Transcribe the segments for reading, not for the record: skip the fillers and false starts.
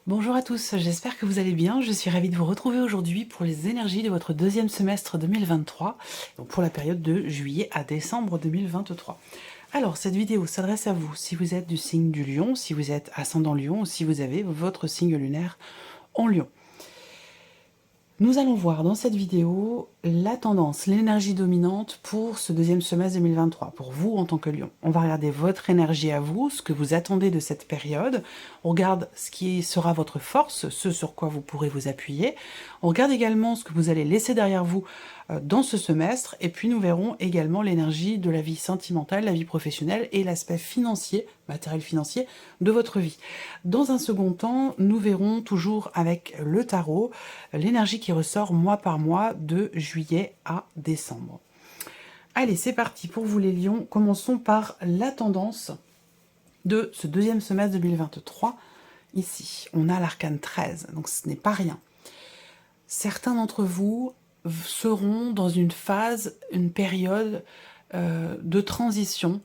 Bonjour à tous, j'espère que vous allez bien. Je suis ravie de vous retrouver aujourd'hui pour les énergies de votre deuxième semestre 2023, donc pour la période de juillet à décembre 2023. Alors, cette vidéo s'adresse à vous si vous êtes du signe du Lion, si vous êtes ascendant Lion ou si vous avez votre signe lunaire en Lion. Nous allons voir dans cette vidéo la tendance, l'énergie dominante pour ce deuxième semestre 2023, pour vous en tant que Lion. On va regarder votre énergie à vous, ce que vous attendez de cette période. On regarde ce qui sera votre force, ce sur quoi vous pourrez vous appuyer. On regarde également ce que vous allez laisser derrière vous dans ce semestre. Et puis nous verrons également l'énergie de la vie sentimentale, la vie professionnelle et l'aspect financier, matériel financier, de votre vie. Dans un second temps, nous verrons toujours avec le tarot l'énergie qui ressort mois par mois de juillet à décembre. Allez, c'est parti pour vous les lions. Commençons par la tendance de ce deuxième semestre 2023. Ici, on a l'arcane 13, donc ce n'est pas rien. Certains d'entre vous seront dans une phase, une période de transition,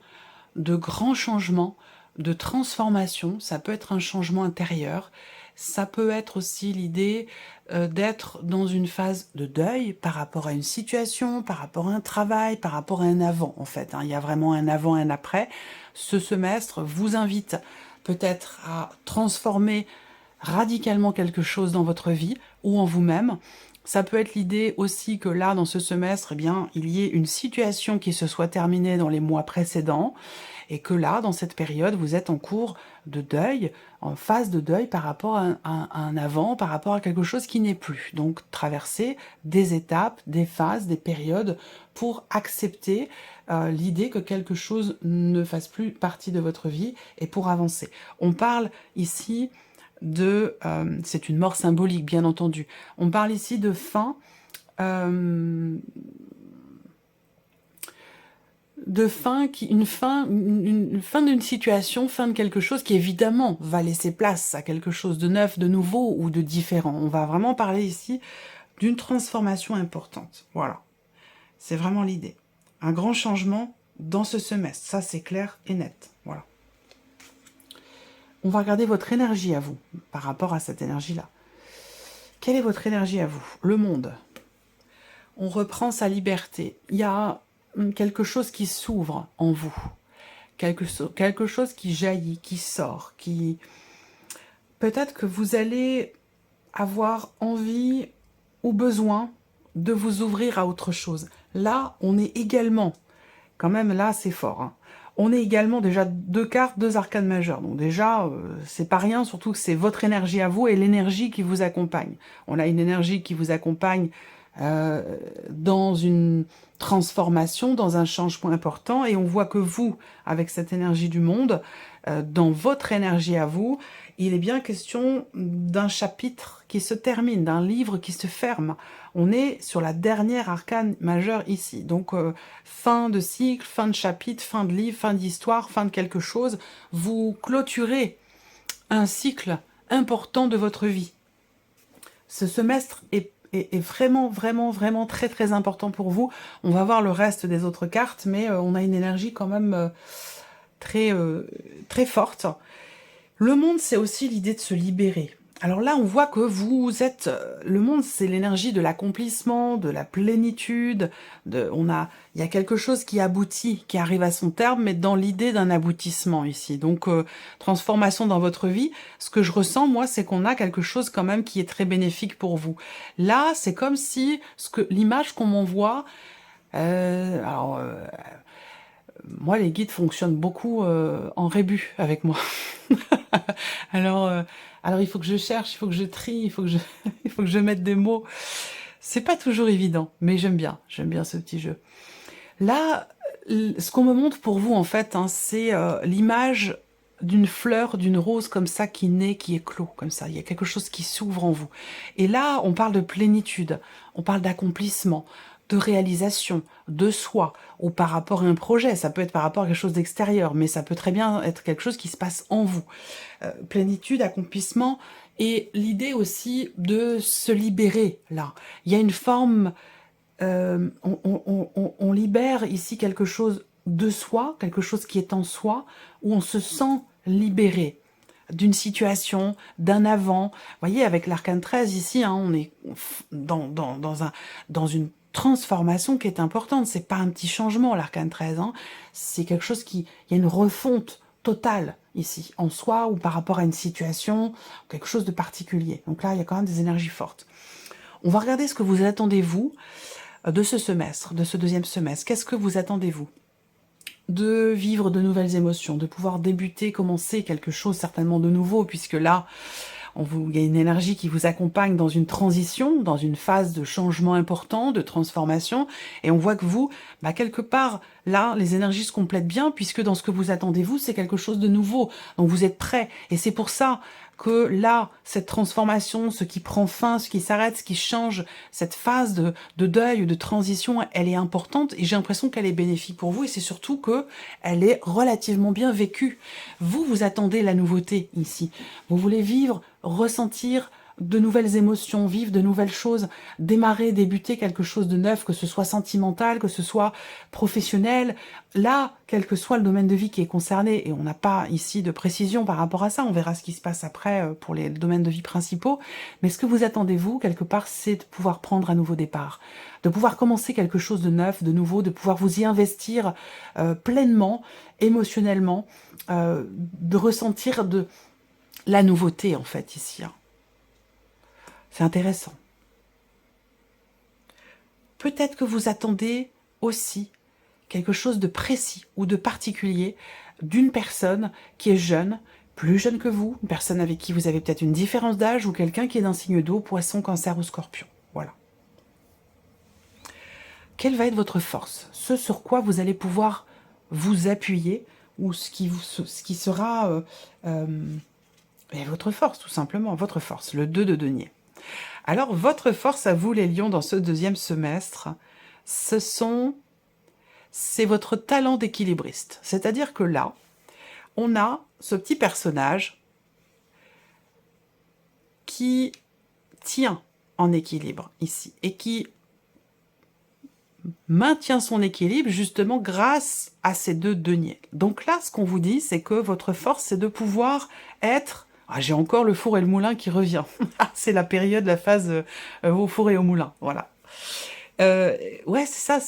de grands changements, de transformation. Ça peut être un changement intérieur, ça peut être aussi l'idée d'être dans une phase de deuil par rapport à une situation, par rapport à un travail, par rapport à un avant en fait. Il y a vraiment un avant et un après. Ce semestre vous invite peut-être à transformer radicalement quelque chose dans votre vie ou en vous-même. Ça peut être l'idée aussi que là, dans ce semestre, eh bien, il y ait une situation qui se soit terminée dans les mois précédents et que là, dans cette période, vous êtes en cours de deuil, en phase de deuil par rapport à un avant, par rapport à quelque chose qui n'est plus. Donc, traverser des étapes, des phases, des périodes pour accepter l'idée que quelque chose ne fasse plus partie de votre vie et pour avancer. On parle ici c'est une mort symbolique, bien entendu. On parle ici de fin, une fin d'une situation, fin de quelque chose qui évidemment va laisser place à quelque chose de neuf, de nouveau ou de différent. On va vraiment parler ici d'une transformation importante. Voilà, c'est vraiment l'idée. Un grand changement dans ce semestre, ça c'est clair et net. Voilà. On va regarder votre énergie à vous, par rapport à cette énergie-là. Quelle est votre énergie à vous? Le monde. On reprend sa liberté. Il y a quelque chose qui s'ouvre en vous. Quelque chose qui jaillit, qui sort, qui... Peut-être que vous allez avoir envie ou besoin de vous ouvrir à autre chose. Là, on est également, quand même là c'est fort, hein. On est également déjà deux cartes, deux arcanes majeures. Donc déjà, c'est pas rien, surtout que c'est votre énergie à vous et l'énergie qui vous accompagne. On a une énergie qui vous accompagne dans une transformation, dans un changement important, et on voit que vous, avec cette énergie du monde, dans votre énergie à vous, il est bien question d'un chapitre qui se termine, d'un livre qui se ferme. On est sur la dernière arcane majeure ici. Donc, fin de cycle, fin de chapitre, fin de livre, fin d'histoire, fin de quelque chose. Vous clôturez un cycle important de votre vie. Ce semestre est vraiment, vraiment, vraiment très, très important pour vous. On va voir le reste des autres cartes, mais on a une énergie quand même très, très forte. Le monde, c'est aussi l'idée de se libérer. Alors là, on voit que vous êtes... Le monde, c'est l'énergie de l'accomplissement, de la plénitude. Il y a quelque chose qui aboutit, qui arrive à son terme, mais dans l'idée d'un aboutissement ici. Donc, transformation dans votre vie. Ce que je ressens, moi, c'est qu'on a quelque chose quand même qui est très bénéfique pour vous. Là, c'est comme si l'image qu'on m'envoie... moi, les guides fonctionnent beaucoup en rébus avec moi. Alors, il faut que je cherche, il faut que je trie, il faut que je mette des mots. C'est pas toujours évident, mais j'aime bien ce petit jeu. Là, ce qu'on me montre pour vous, en fait, hein, c'est l'image d'une fleur, d'une rose comme ça qui naît, qui éclot, comme ça. Il y a quelque chose qui s'ouvre en vous. Et là, on parle de plénitude, on parle d'accomplissement, de réalisation, de soi, ou par rapport à un projet. Ça peut être par rapport à quelque chose d'extérieur, mais ça peut très bien être quelque chose qui se passe en vous. Plénitude, accomplissement, et l'idée aussi de se libérer, là. Il y a une forme... on libère ici quelque chose de soi, quelque chose qui est en soi, où on se sent libéré. d'une situation, d'un avant. Vous voyez, avec l'arcane 13 ici, hein, on est dans une transformation qui est importante. C'est pas un petit changement, l'arcane 13. Hein. C'est quelque chose qui... Il y a une refonte totale ici, en soi ou par rapport à une situation, quelque chose de particulier. Donc là, il y a quand même des énergies fortes. On va regarder ce que vous attendez, vous, de ce semestre, de ce deuxième semestre. Qu'est-ce que vous attendez-vous? De vivre de nouvelles émotions, de pouvoir débuter, commencer quelque chose certainement de nouveau, puisque là, il y a une énergie qui vous accompagne dans une transition, dans une phase de changement important, de transformation, et on voit que vous, quelque part, là, les énergies se complètent bien, puisque dans ce que vous attendez, vous, c'est quelque chose de nouveau, donc vous êtes prêt, et c'est pour ça que là, cette transformation, ce qui prend fin, ce qui s'arrête, ce qui change, cette phase de deuil, de transition, elle est importante, et j'ai l'impression qu'elle est bénéfique pour vous, et c'est surtout que elle est relativement bien vécue. Vous, vous attendez la nouveauté ici, vous voulez vivre, ressentir de nouvelles émotions, vivre de nouvelles choses, démarrer, débuter quelque chose de neuf, que ce soit sentimental, que ce soit professionnel. Là, quel que soit le domaine de vie qui est concerné, et on n'a pas ici de précision par rapport à ça, on verra ce qui se passe après pour les domaines de vie principaux, mais ce que vous attendez, vous, quelque part, c'est de pouvoir prendre un nouveau départ, de pouvoir commencer quelque chose de neuf, de nouveau, de pouvoir vous y investir pleinement, émotionnellement, de ressentir de la nouveauté, en fait, ici. Hein. C'est intéressant. Peut-être que vous attendez aussi quelque chose de précis ou de particulier d'une personne qui est jeune, plus jeune que vous, une personne avec qui vous avez peut-être une différence d'âge ou quelqu'un qui est d'un signe d'eau, poisson, cancer ou scorpion. Voilà. Quelle va être votre force? Ce sur quoi vous allez pouvoir vous appuyer ou ce qui sera votre force, tout simplement, votre force, le 2 de denier. Alors, votre force à vous, les lions, dans ce deuxième semestre, c'est votre talent d'équilibriste. C'est-à-dire que là, on a ce petit personnage qui tient en équilibre ici et qui maintient son équilibre justement grâce à ces 2 deniers. Donc là, ce qu'on vous dit, c'est que votre force, c'est de pouvoir être... Ah, j'ai encore le four et le moulin qui revient. C'est la période, la phase au four et au moulin. Voilà. Ouais, c'est ça.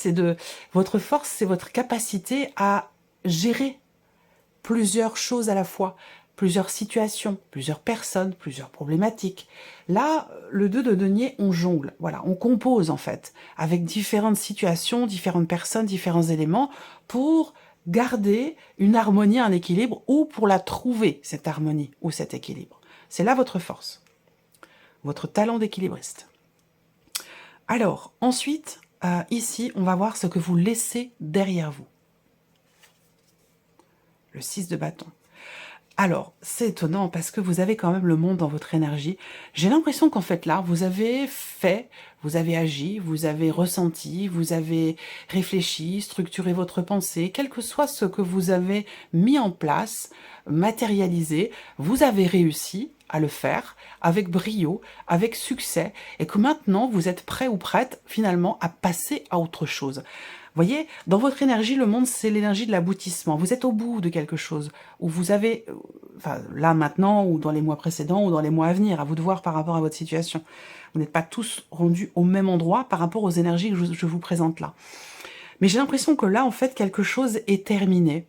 Votre force, c'est votre capacité à gérer plusieurs choses à la fois, plusieurs situations, plusieurs personnes, plusieurs problématiques. Là, le 2 de denier, on jongle. Voilà, on compose en fait avec différentes situations, différentes personnes, différents éléments pour garder une harmonie, un équilibre, ou pour la trouver, cette harmonie ou cet équilibre. C'est là votre force, votre talent d'équilibriste. Alors, ensuite, ici, on va voir ce que vous laissez derrière vous. Le 6 de bâton. Alors, c'est étonnant parce que vous avez quand même le monde dans votre énergie. J'ai l'impression qu'en fait là, vous avez fait, vous avez agi, vous avez ressenti, vous avez réfléchi, structuré votre pensée, quel que soit ce que vous avez mis en place, matérialisé, vous avez réussi à le faire avec brio, avec succès, et que maintenant vous êtes prêt ou prête finalement à passer à autre chose. Vous voyez, dans votre énergie, le monde, c'est l'énergie de l'aboutissement. Vous êtes au bout de quelque chose, où vous avez, enfin là maintenant, ou dans les mois précédents, ou dans les mois à venir, à vous de voir par rapport à votre situation. Vous n'êtes pas tous rendus au même endroit par rapport aux énergies que je vous présente là. Mais j'ai l'impression que là, en fait, quelque chose est terminé,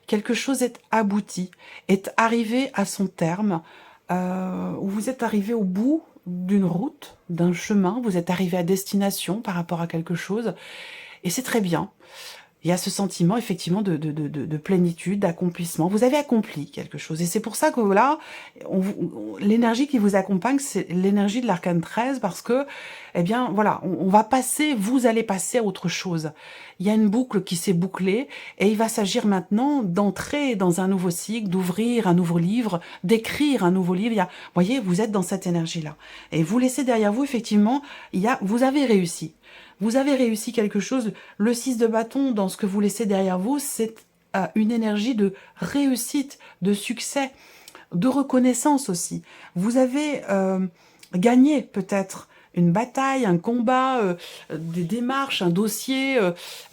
quelque chose est abouti, est arrivé à son terme, où vous êtes arrivé au bout d'une route, d'un chemin, vous êtes arrivé à destination par rapport à quelque chose, et c'est très bien. Il y a ce sentiment, effectivement, de plénitude, d'accomplissement. Vous avez accompli quelque chose. Et c'est pour ça que là, l'énergie qui vous accompagne, c'est l'énergie de l'arcane 13, parce que, eh bien, voilà, on va passer, vous allez passer à autre chose. Il y a une boucle qui s'est bouclée, et il va s'agir maintenant d'entrer dans un nouveau cycle, d'ouvrir un nouveau livre, d'écrire un nouveau livre. Vous voyez, vous êtes dans cette énergie-là. Et vous laissez derrière vous, effectivement, vous avez réussi. Vous avez réussi quelque chose. Le 6 de bâton, dans ce que vous laissez derrière vous, c'est une énergie de réussite, de succès, de reconnaissance aussi. Vous avez gagné peut-être une bataille, un combat, des démarches, un dossier.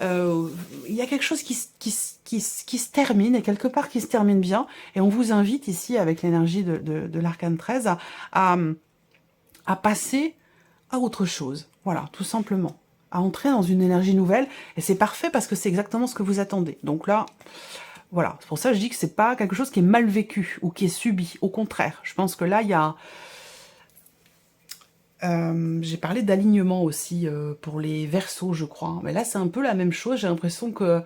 Il y a quelque chose qui se termine, et quelque part qui se termine bien. Et on vous invite ici, avec l'énergie de l'arcane 13, à passer à autre chose. Voilà, tout simplement. À entrer dans une énergie nouvelle. Et c'est parfait parce que c'est exactement ce que vous attendez. Donc là, voilà. C'est pour ça que je dis que c'est pas quelque chose qui est mal vécu ou qui est subi. Au contraire, je pense que là, il y a... j'ai parlé d'alignement aussi pour les Verseaux, je crois. Mais là, c'est un peu la même chose. J'ai l'impression que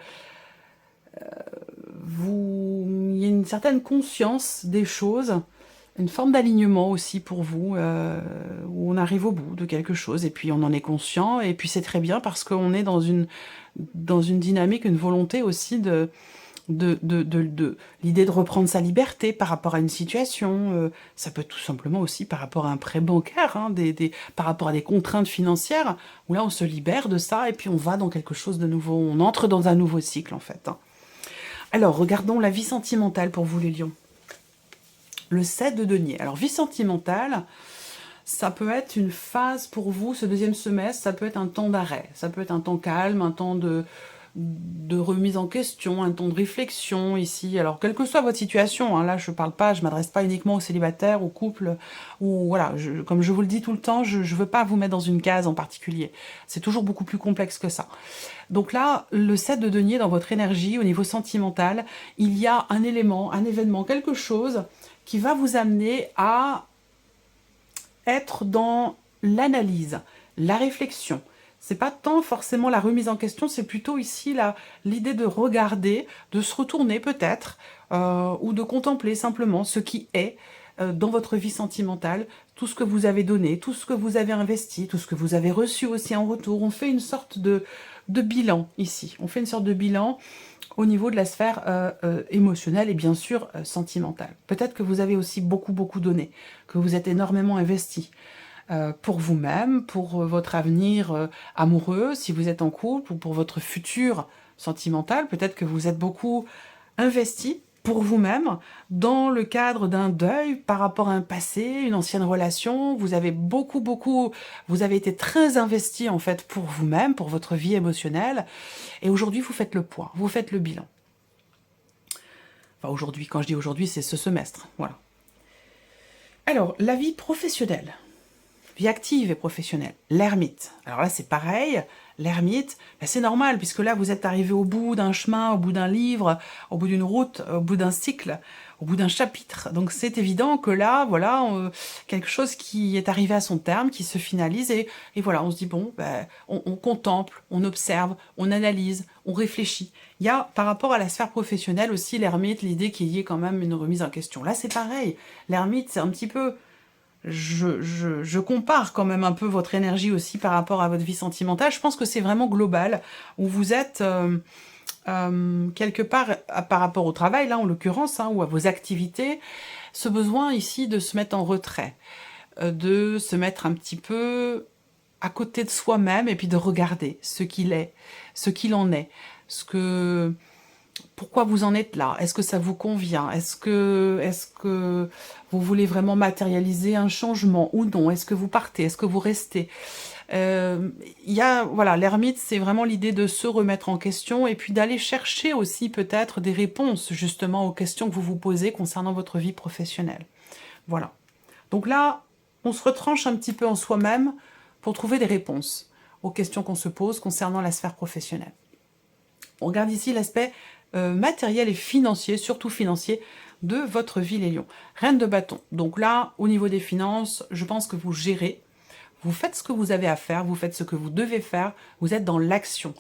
il y a une certaine conscience des choses, une forme d'alignement aussi pour vous, où on arrive au bout de quelque chose, et puis on en est conscient, et puis c'est très bien parce qu'on est dans une dynamique, une volonté aussi de l'idée de reprendre sa liberté par rapport à une situation. Ça peut tout simplement aussi par rapport à un prêt bancaire, hein, par rapport à des contraintes financières, où là on se libère de ça, et puis on va dans quelque chose de nouveau, on entre dans un nouveau cycle en fait, hein. Alors, regardons la vie sentimentale pour vous les lions. Le 7 de denier. Alors, vie sentimentale, ça peut être une phase pour vous, ce deuxième semestre, ça peut être un temps d'arrêt, ça peut être un temps calme, un temps de remise en question, un temps de réflexion ici. Alors, quelle que soit votre situation, hein, là je parle pas, je m'adresse pas uniquement aux célibataires, aux couples, ou voilà, comme je vous le dis tout le temps, je veux pas vous mettre dans une case en particulier. C'est toujours beaucoup plus complexe que ça. Donc là, le 7 de denier dans votre énergie, au niveau sentimental, il y a un élément, un événement, quelque chose qui va vous amener à être dans l'analyse, la réflexion. C'est pas tant forcément la remise en question, c'est plutôt ici l'idée de regarder, de se retourner peut-être, ou de contempler simplement ce qui est dans votre vie sentimentale, tout ce que vous avez donné, tout ce que vous avez investi, tout ce que vous avez reçu aussi en retour. On fait une sorte de bilan ici. On fait une sorte de bilan au niveau de la sphère émotionnelle et bien sûr sentimentale. Peut-être que vous avez aussi beaucoup donné, que vous êtes énormément investi pour vous-même, pour votre avenir amoureux, si vous êtes en couple, ou pour votre futur sentimental. Peut-être que vous êtes beaucoup investi pour vous-même, dans le cadre d'un deuil par rapport à un passé, une ancienne relation. Vous avez vous avez été très investi en fait pour vous-même, pour votre vie émotionnelle. Et aujourd'hui, vous faites le point, vous faites le bilan. Enfin, aujourd'hui, quand je dis aujourd'hui, c'est ce semestre, voilà. Alors, la vie professionnelle. Vie active et professionnelle. L'ermite. Alors là, c'est pareil. L'ermite, ben c'est normal, puisque là, vous êtes arrivé au bout d'un chemin, au bout d'un livre, au bout d'une route, au bout d'un cycle, au bout d'un chapitre. Donc c'est évident que là, voilà, quelque chose qui est arrivé à son terme, qui se finalise, et voilà, on se dit, bon, ben, on contemple, on observe, on analyse, on réfléchit. Il y a, par rapport à la sphère professionnelle aussi, l'ermite, l'idée qu'il y ait quand même une remise en question. Là, c'est pareil. L'ermite, c'est un petit peu... Je compare quand même un peu votre énergie aussi par rapport à votre vie sentimentale. Je pense que c'est vraiment global, où vous êtes quelque part, par rapport au travail, là en l'occurrence, hein, ou à vos activités, ce besoin ici de se mettre en retrait, de se mettre un petit peu à côté de soi-même et puis de regarder ce qu'il est, ce qu'il en est, pourquoi vous en êtes là? Est-ce que ça vous convient? Est-ce que vous voulez vraiment matérialiser un changement ou non? Est-ce que vous partez? Est-ce que vous restez? Voilà, l'ermite, c'est vraiment l'idée de se remettre en question et puis d'aller chercher aussi peut-être des réponses justement aux questions que vous vous posez concernant votre vie professionnelle. Voilà. Donc là, on se retranche un petit peu en soi-même pour trouver des réponses aux questions qu'on se pose concernant la sphère professionnelle. On regarde ici l'aspect matériel et financier, surtout financier, de votre vie, les lions. Reine de bâton. Donc là, au niveau des finances, je pense que vous gérez. Vous faites ce que vous avez à faire, vous faites ce que vous devez faire, vous êtes dans l'action.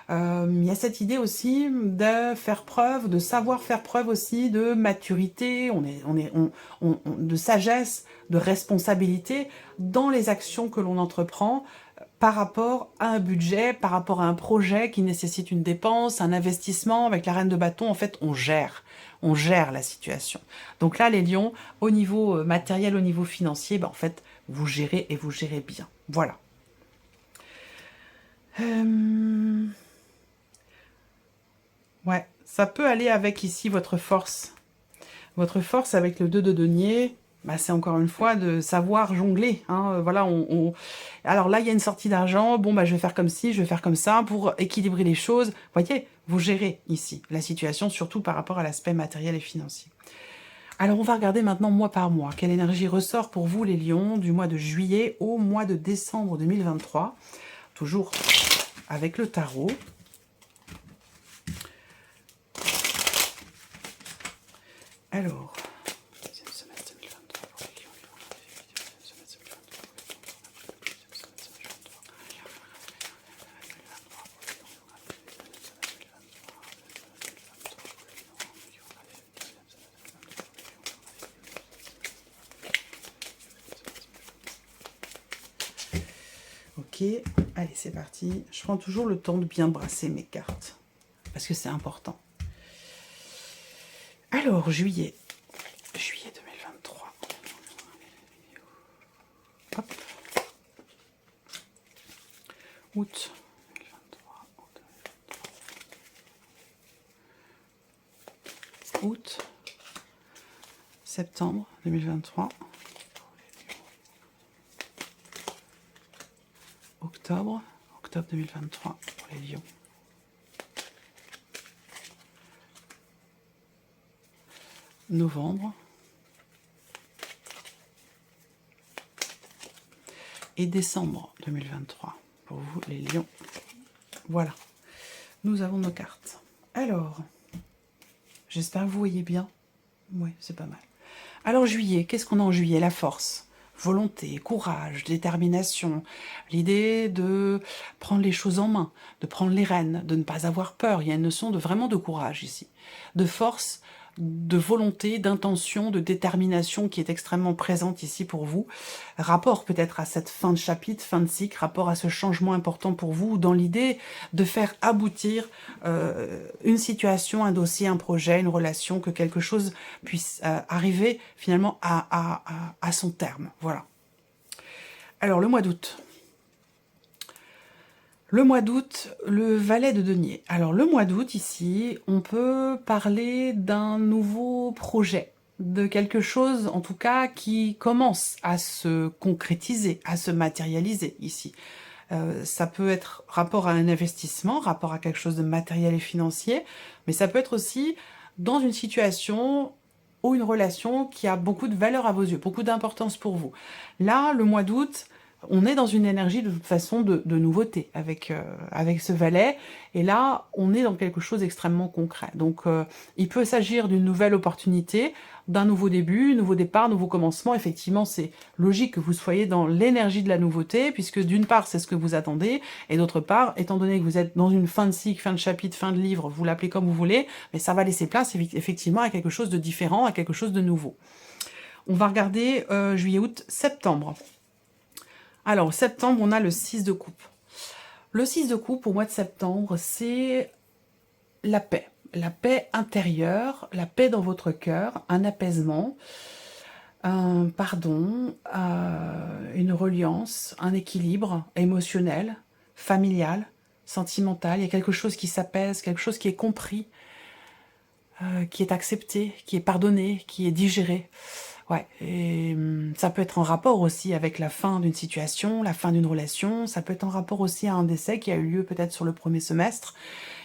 Il y a cette idée aussi de faire preuve, de savoir faire preuve aussi de maturité, de sagesse, de responsabilité dans les actions que l'on entreprend par rapport à un budget, par rapport à un projet qui nécessite une dépense, un investissement. Avec la reine de bâton, en fait, on gère la situation. Donc là, les lions, au niveau matériel, au niveau financier, ben, en fait, vous gérez et vous gérez bien. Voilà. Ouais, ça peut aller avec ici votre force. Votre force avec le 2 de denier. Bah, c'est encore une fois de savoir jongler, hein, voilà, alors là, il y a une sortie d'argent, bon, bah, je vais faire comme ci, je vais faire comme ça, pour équilibrer les choses. Vous voyez, vous gérez ici la situation, surtout par rapport à l'aspect matériel et financier. Alors, on va regarder maintenant mois par mois. Quelle énergie ressort pour vous, les lions, du mois de juillet au mois de décembre 2023. Toujours avec le tarot. Alors, deuxième semestre 2023 pour les lions, deuxième semestre 2023 pour les lions, deuxième semestre 2023 pour les lions, Ok, allez, c'est parti. Je prends toujours le temps de bien brasser mes cartes, parce que c'est important. Alors, juillet 2023. Hop. Août 2023. Août. Septembre 2023. Octobre 2023 pour les lions. Novembre. Et décembre 2023 pour vous, les lions. Voilà, nous avons nos cartes. Alors, j'espère que vous voyez bien. Oui, c'est pas mal. Alors, juillet, qu'est-ce qu'on a en juillet? La force. Volonté, courage, détermination, l'idée de prendre les choses en main, de prendre les rênes, de ne pas avoir peur. Il y a une notion vraiment de courage ici, de force, de volonté, d'intention, de détermination qui est extrêmement présente ici pour vous. Rapport peut-être à cette fin de chapitre, fin de cycle, rapport à ce changement important pour vous, dans l'idée de faire aboutir une situation, un dossier, un projet, une relation, que quelque chose puisse arriver finalement à son terme. Voilà. Alors, le mois d'août. Le mois d'août, le valet de denier. Alors, le mois d'août, ici, on peut parler d'un nouveau projet, de quelque chose, en tout cas, qui commence à se concrétiser, à se matérialiser, ici. Ça peut être rapport à un investissement, rapport à quelque chose de matériel et financier, mais ça peut être aussi dans une situation ou une relation qui a beaucoup de valeur à vos yeux, beaucoup d'importance pour vous. Là, le mois d'août, on est dans une énergie de toute façon de nouveauté avec ce valet, et là on est dans quelque chose d'extrêmement concret. Donc il peut s'agir d'une nouvelle opportunité, d'un nouveau début, nouveau départ, nouveau commencement. Effectivement, c'est logique que vous soyez dans l'énergie de la nouveauté, puisque d'une part c'est ce que vous attendez, et d'autre part, étant donné que vous êtes dans une fin de cycle, fin de chapitre, fin de livre, vous l'appelez comme vous voulez, mais ça va laisser place effectivement à quelque chose de différent, à quelque chose de nouveau. On va regarder juillet, août, septembre. Alors, au septembre, on a le 6 de coupe. Le 6 de coupe, au mois de septembre, c'est la paix. La paix intérieure, la paix dans votre cœur, un apaisement, un pardon, une reliance, un équilibre émotionnel, familial, sentimental. Il y a quelque chose qui s'apaise, quelque chose qui est compris, qui est accepté, qui est pardonné, qui est digéré. Ouais, et ça peut être en rapport aussi avec la fin d'une situation, la fin d'une relation, ça peut être en rapport aussi à un décès qui a eu lieu peut-être sur le premier semestre,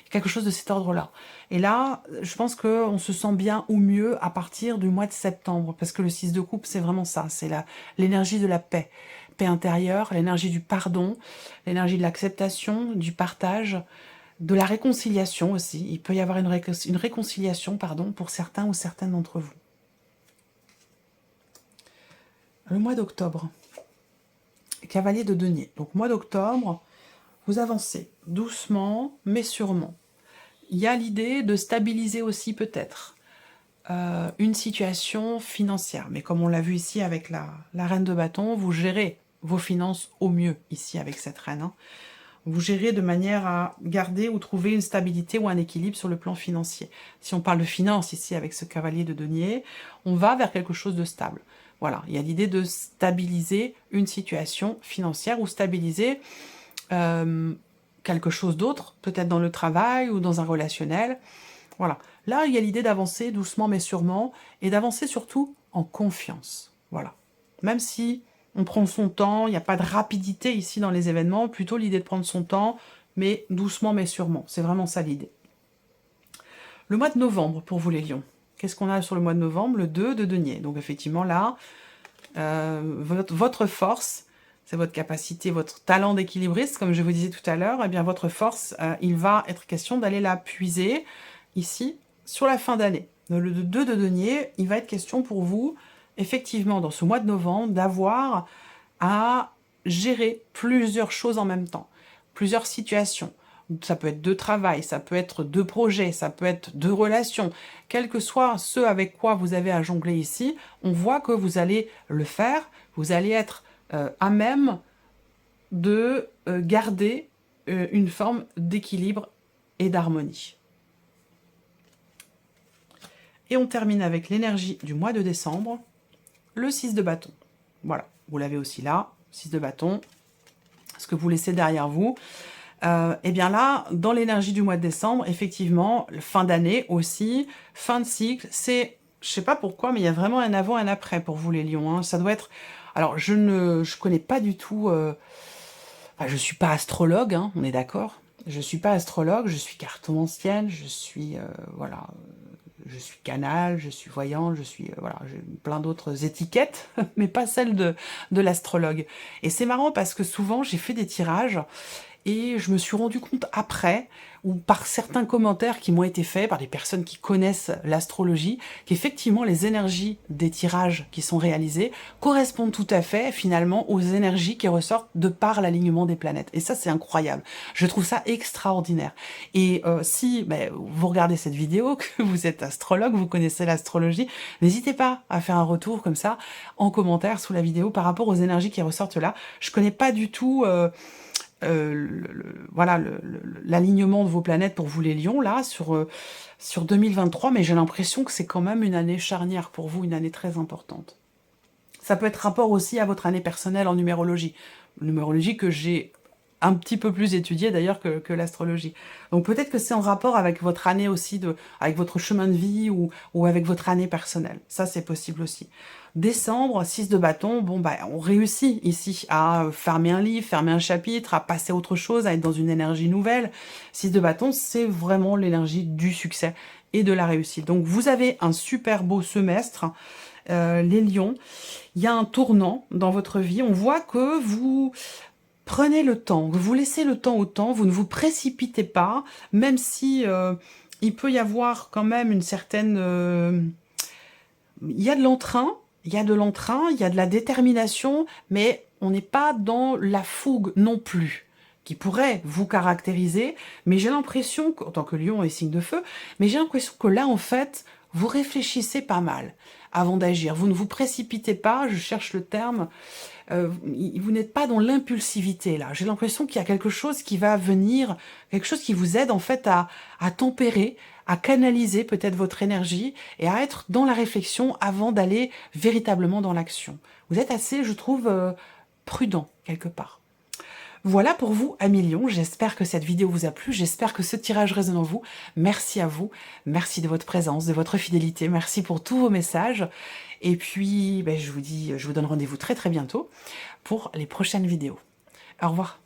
quelque chose de cet ordre-là. Et là, je pense qu'on se sent bien ou mieux à partir du mois de septembre, parce que le 6 de coupe, c'est vraiment ça, c'est l'énergie de la paix. Paix intérieure, l'énergie du pardon, l'énergie de l'acceptation, du partage, de la réconciliation aussi. Il peut y avoir une réconciliation, pardon, pour certains ou certaines d'entre vous. Le mois d'octobre, cavalier de denier. Donc, mois d'octobre, vous avancez doucement, mais sûrement. Il y a l'idée de stabiliser aussi peut-être une situation financière. Mais comme on l'a vu ici avec la reine de bâton, vous gérez vos finances au mieux ici avec cette reine. Hein. Vous gérez de manière à garder ou trouver une stabilité ou un équilibre sur le plan financier. Si on parle de finances ici avec ce cavalier de denier, on va vers quelque chose de stable. Voilà, il y a l'idée de stabiliser une situation financière ou stabiliser quelque chose d'autre, peut-être dans le travail ou dans un relationnel. Voilà, là il y a l'idée d'avancer doucement mais sûrement, et d'avancer surtout en confiance. Voilà. Même si on prend son temps, il n'y a pas de rapidité ici dans les événements, plutôt l'idée de prendre son temps, mais doucement mais sûrement. C'est vraiment ça l'idée. Le mois de novembre, pour vous les lions. Qu'est-ce qu'on a sur le mois de novembre? Le 2 de denier. Donc effectivement là, votre force, c'est votre capacité, votre talent d'équilibriste, comme je vous disais tout à l'heure, eh bien votre force, il va être question d'aller la puiser ici, sur la fin d'année. Le 2 de denier, il va être question pour vous, effectivement, dans ce mois de novembre, d'avoir à gérer plusieurs choses en même temps, plusieurs situations. Ça peut être de travail, ça peut être de projets, ça peut être de relations. Quel que soit ce avec quoi vous avez à jongler ici, on voit que vous allez le faire, vous allez être à même de garder une forme d'équilibre et d'harmonie. Et on termine avec l'énergie du mois de décembre, le 6 de bâton. Voilà, vous l'avez aussi là, 6 de bâton, ce que vous laissez derrière vous. Et bien là, dans l'énergie du mois de décembre, effectivement, fin d'année aussi, fin de cycle, c'est, je sais pas pourquoi, mais il y a vraiment un avant et un après pour vous les lions. Hein. Ça doit être... Alors, je connais pas du tout... Enfin, je suis pas astrologue, hein, on est d'accord. Je suis pas astrologue, je suis cartomancienne, je suis... voilà... Je suis canal, je suis voyante, je suis... voilà, j'ai plein d'autres étiquettes, mais pas celle de l'astrologue. Et c'est marrant parce que souvent, j'ai fait des tirages et je me suis rendu compte après, ou par certains commentaires qui m'ont été faits par des personnes qui connaissent l'astrologie, qu'effectivement les énergies des tirages qui sont réalisés correspondent tout à fait finalement aux énergies qui ressortent de par l'alignement des planètes. Et ça c'est incroyable. Je trouve ça extraordinaire. Et si vous regardez cette vidéo, que vous êtes astrologue, vous connaissez l'astrologie, n'hésitez pas à faire un retour comme ça en commentaire sous la vidéo par rapport aux énergies qui ressortent là. Je connais pas du tout... voilà l'alignement de vos planètes pour vous les lions là sur 2023, mais j'ai l'impression que c'est quand même une année charnière pour vous, une année très importante. Ça peut être rapport aussi à votre année personnelle en numérologie que j'ai un petit peu plus étudiée d'ailleurs que l'astrologie. Donc peut-être que c'est en rapport avec votre année aussi, avec votre chemin de vie ou avec votre année personnelle. Ça, c'est possible aussi. Décembre, 6 de bâton, bon, on réussit ici à fermer un livre, fermer un chapitre, à passer à autre chose, à être dans une énergie nouvelle. 6 de bâton, c'est vraiment l'énergie du succès et de la réussite. Donc vous avez un super beau semestre, les lions. Il y a un tournant dans votre vie. On voit que vous... Prenez le temps, vous laissez le temps au temps, vous ne vous précipitez pas, même si il peut y avoir quand même une certaine... il y a de l'entrain, il y a de la détermination, mais on n'est pas dans la fougue non plus, qui pourrait vous caractériser, mais j'ai l'impression, en tant que lion et signe de feu, mais j'ai l'impression que là, en fait, vous réfléchissez pas mal avant d'agir. Vous ne vous précipitez pas, je cherche le terme, vous n'êtes pas dans l'impulsivité là. J'ai l'impression qu'il y a quelque chose qui va venir, quelque chose qui vous aide en fait à tempérer, à canaliser peut-être votre énergie et à être dans la réflexion avant d'aller véritablement dans l'action. Vous êtes assez, je trouve, prudent quelque part. Voilà pour vous, amis lions. J'espère que cette vidéo vous a plu. J'espère que ce tirage résonne en vous. Merci à vous. Merci de votre présence, de votre fidélité. Merci pour tous vos messages. Et puis, je vous donne rendez-vous très très bientôt pour les prochaines vidéos. Au revoir.